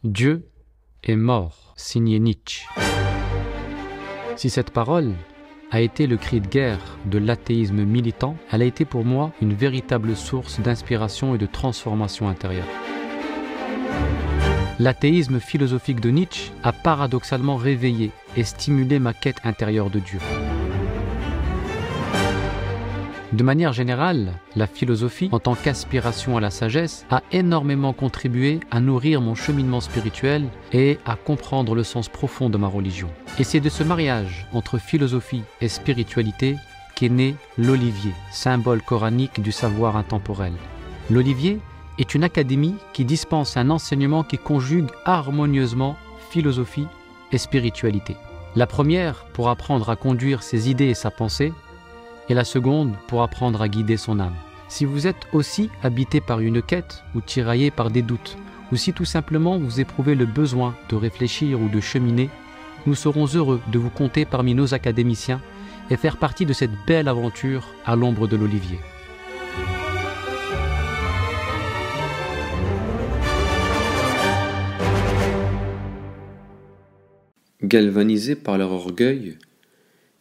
Dieu est mort, signé Nietzsche. Si cette parole a été le cri de guerre de l'athéisme militant, elle a été pour moi une véritable source d'inspiration et de transformation intérieure. L'athéisme philosophique de Nietzsche a paradoxalement réveillé et stimulé ma quête intérieure de Dieu. De manière générale, la philosophie, en tant qu'aspiration à la sagesse, a énormément contribué à nourrir mon cheminement spirituel et à comprendre le sens profond de ma religion. Et c'est de ce mariage entre philosophie et spiritualité qu'est né l'olivier, symbole coranique du savoir intemporel. L'olivier est une académie qui dispense un enseignement qui conjugue harmonieusement philosophie et spiritualité. La première pour apprendre à conduire ses idées et sa pensée, et la seconde pour apprendre à guider son âme. Si vous êtes aussi habité par une quête ou tiraillé par des doutes, ou si tout simplement vous éprouvez le besoin de réfléchir ou de cheminer, nous serons heureux de vous compter parmi nos académiciens et faire partie de cette belle aventure à l'ombre de l'olivier. Galvanisés par leur orgueil,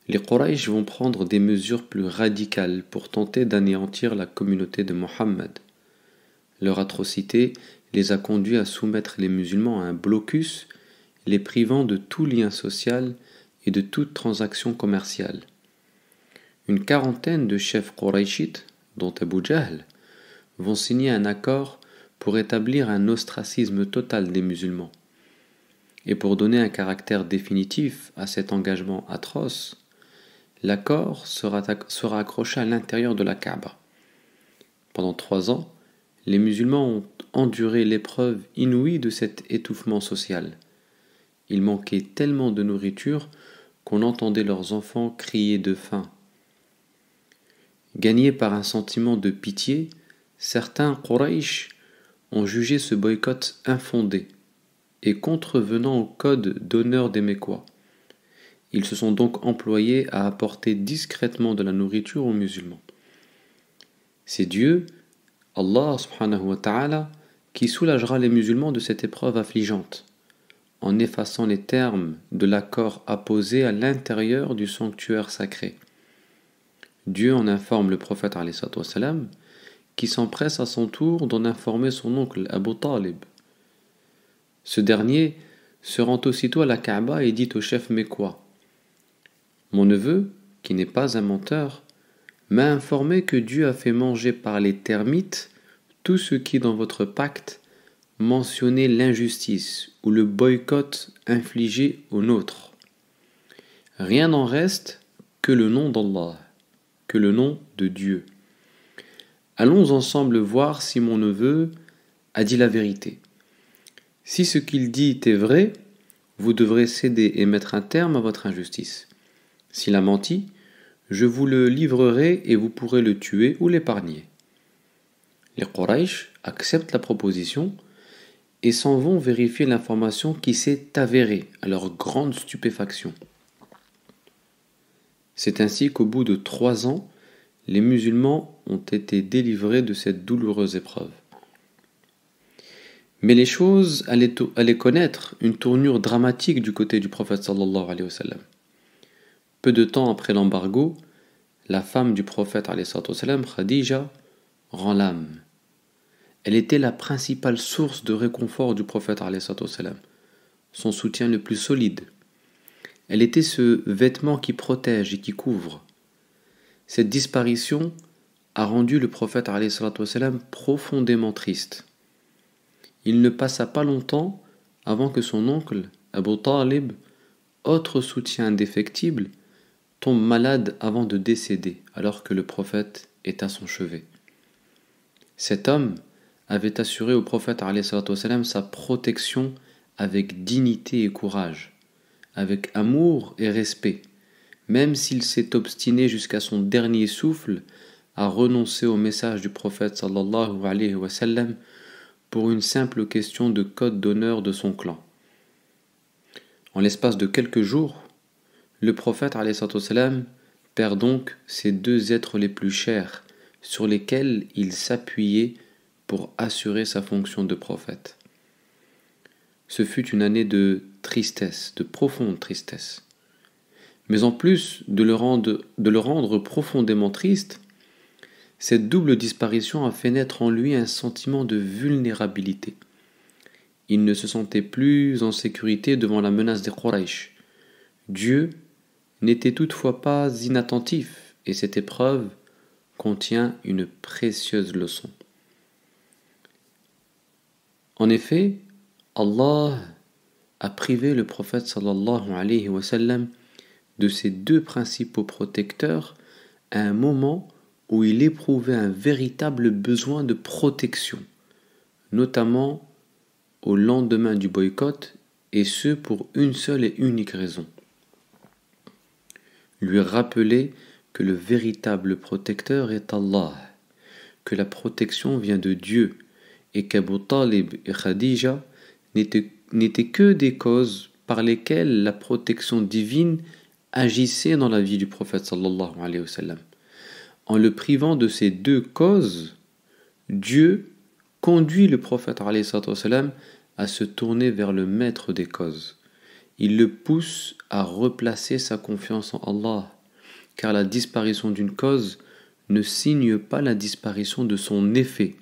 les Quraysh vont prendre des mesures plus radicales pour tenter d'anéantir la communauté de Mohammed. Leur atrocité les a conduits à soumettre les musulmans à un blocus, les privant de tout lien social et de toute transaction commerciale. Une quarantaine de chefs Qurayshites, dont Abu Jahl, vont signer un accord pour établir un ostracisme total des musulmans. Et pour donner un caractère définitif à cet engagement atroce, l'accord sera accroché à l'intérieur de la Kaaba. Pendant 3 ans, les musulmans ont enduré l'épreuve inouïe de cet étouffement social. Il manquait tellement de nourriture qu'on entendait leurs enfants crier de faim. Gagnés par un sentiment de pitié, certains Quraysh ont jugé ce boycott infondé et contrevenant au code d'honneur des Mécois. Ils se sont donc employés à apporter discrètement de la nourriture aux musulmans. C'est Dieu, Allah subhanahu wa ta'ala, qui soulagera les musulmans de cette épreuve affligeante, en effaçant les termes de l'accord apposé à l'intérieur du sanctuaire sacré. Dieu en informe le prophète alayhi salatu wassalam, qui s'empresse à son tour d'en informer son oncle Abu Talib. Ce dernier se rend aussitôt à la Kaaba et dit au chef mécois: Mon neveu, qui n'est pas un menteur, m'a informé que Dieu a fait manger par les termites tout ce qui dans votre pacte mentionnait l'injustice ou le boycott infligé au nôtre. Rien n'en reste que le nom d'Allah, que le nom de Dieu. Allons ensemble voir si mon neveu a dit la vérité. Si ce qu'il dit est vrai, vous devrez céder et mettre un terme à votre injustice. S'il a menti, je vous le livrerai et vous pourrez le tuer ou l'épargner. Les Quraysh acceptent la proposition et s'en vont vérifier l'information qui s'est avérée à leur grande stupéfaction. C'est ainsi qu'au bout de 3 ans, les musulmans ont été délivrés de cette douloureuse épreuve. Mais les choses allaient connaître une tournure dramatique du côté du prophète sallallahu alayhi wa sallam. Peu de temps après l'embargo, la femme du prophète alayhi wa sallam, Khadija, rend l'âme. Elle était la principale source de réconfort du prophète alayhi wa sallam, son soutien le plus solide. Elle était ce vêtement qui protège et qui couvre. Cette disparition a rendu le prophète alayhi wa sallam profondément triste. Il ne passa pas longtemps avant que son oncle, Abu Talib, autre soutien indéfectible, tombe malade avant de décéder, alors que le prophète est à son chevet. Cet homme avait assuré au prophète alayhi wa sallam sa protection avec dignité et courage, avec amour et respect, même s'il s'est obstiné jusqu'à son dernier souffle à renoncer au message du prophète sallallahu alayhi wa sallam pour une simple question de code d'honneur de son clan. En l'espace de quelques jours, le prophète alayhi wa sallam perd donc ces 2 êtres les plus chers sur lesquels il s'appuyait pour assurer sa fonction de prophète. ce fut une année de tristesse, de profonde tristesse. Mais en plus de le rendre profondément triste, cette double disparition a fait naître en lui un sentiment de vulnérabilité. Il ne se sentait plus en sécurité devant la menace des Quraysh. Dieu n'était toutefois pas inattentif, et cette épreuve contient une précieuse leçon. En effet, Allah a privé le prophète sallallahu alayhi wa sallam de ses deux principaux protecteurs à un moment où il éprouvait un véritable besoin de protection, notamment au lendemain du boycott, et ce pour une seule et unique raison: lui rappeler que le véritable protecteur est Allah, que la protection vient de Dieu, et qu'Abu Talib et Khadija n'étaient que des causes par lesquelles la protection divine agissait dans la vie du prophète sallallahu alayhi wa sallam. En le privant de ces deux causes, Dieu conduit le prophète alayhi wa sallam à se tourner vers le maître des causes. Il le pousse à replacer sa confiance en Allah, car la disparition d'une cause ne signe pas la disparition de son effet,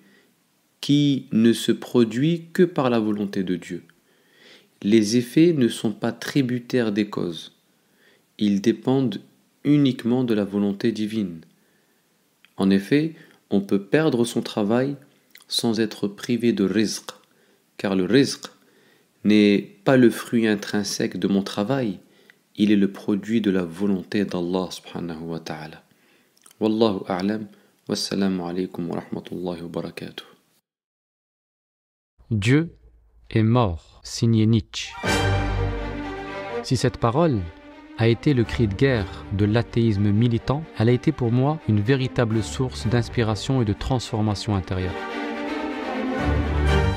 qui ne se produit que par la volonté de Dieu. Les effets ne sont pas tributaires des causes. Ils dépendent uniquement de la volonté divine. En effet, on peut perdre son travail sans être privé de rizq, car le rizq n'est pas le fruit intrinsèque de mon travail, il est le produit de la volonté d'Allah subhanahu wa ta'ala. Wallahu a'lam, wassalamu alaykum wa rahmatullahi wa barakatuh. Dieu est mort, signé Nietzsche. Si cette parole a été le cri de guerre de l'athéisme militant, elle a été pour moi une véritable source d'inspiration et de transformation intérieure.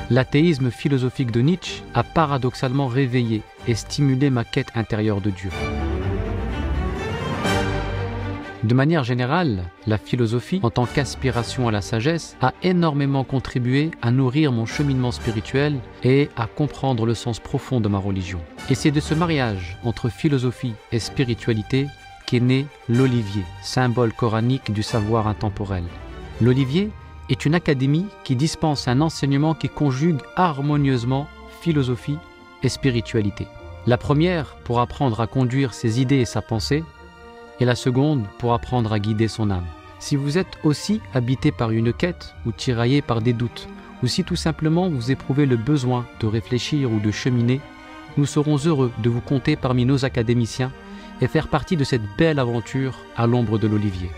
L'athéisme philosophique de Nietzsche a paradoxalement réveillé et stimulé ma quête intérieure de Dieu. De manière générale, la philosophie, en tant qu'aspiration à la sagesse, a énormément contribué à nourrir mon cheminement spirituel et à comprendre le sens profond de ma religion. Et c'est de ce mariage entre philosophie et spiritualité qu'est né l'olivier, symbole coranique du savoir intemporel. L'olivier est une académie qui dispense un enseignement qui conjugue harmonieusement philosophie et spiritualité. La première pour apprendre à conduire ses idées et sa pensée, et la seconde pour apprendre à guider son âme. Si vous êtes aussi habité par une quête ou tiraillé par des doutes, ou si tout simplement vous éprouvez le besoin de réfléchir ou de cheminer, nous serons heureux de vous compter parmi nos académiciens et faire partie de cette belle aventure à l'ombre de l'olivier.